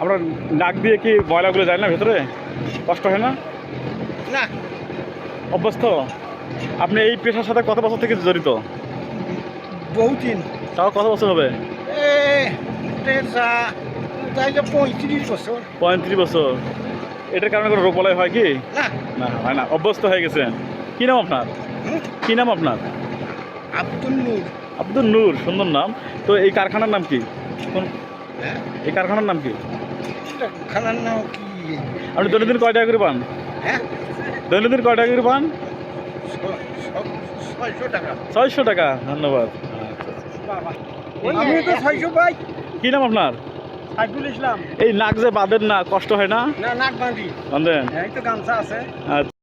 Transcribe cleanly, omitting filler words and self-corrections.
আমরা নাক দিয়ে কি ময়লাগুলো যায় না ভেতরে? কষ্ট হয় না? না, অভ্যস্ত। আপনি এই পেশার সাথে কত বছর থেকে জড়িত? বহুদিন। তাও কত বছর হবে? তাই 35 বছর। 35 বছর। এটার কারণে কোনো রোগ বলাই হয় কি? না, না, হয় না, অভ্যস্ত হয়ে গেছেন। কী নাম আপনার? কী নাম আপনার? আব্দুল নূর। আব্দুল নূর, সুন্দর নাম। তো এই কারখানার নাম কি? কোন হ্যাঁ, এই কারখানার নাম কি? খানার নাম কি? আপনি দৈনন্দিন কয় টাকা করে পান? হ্যাঁ, দৈনন্দিন কয় টাকা করে পান? 600 টাকা। 600 টাকা। ধন্যবাদ। আমি তো 600 পাই। কী নাম আপনার? সাইফুল ইসলাম। এই নাক যে বাঁধেন না, কষ্ট হয় না? না, নাক বাঁধি। বাঁধেন? এই তো গামছা আছে। আচ্ছা।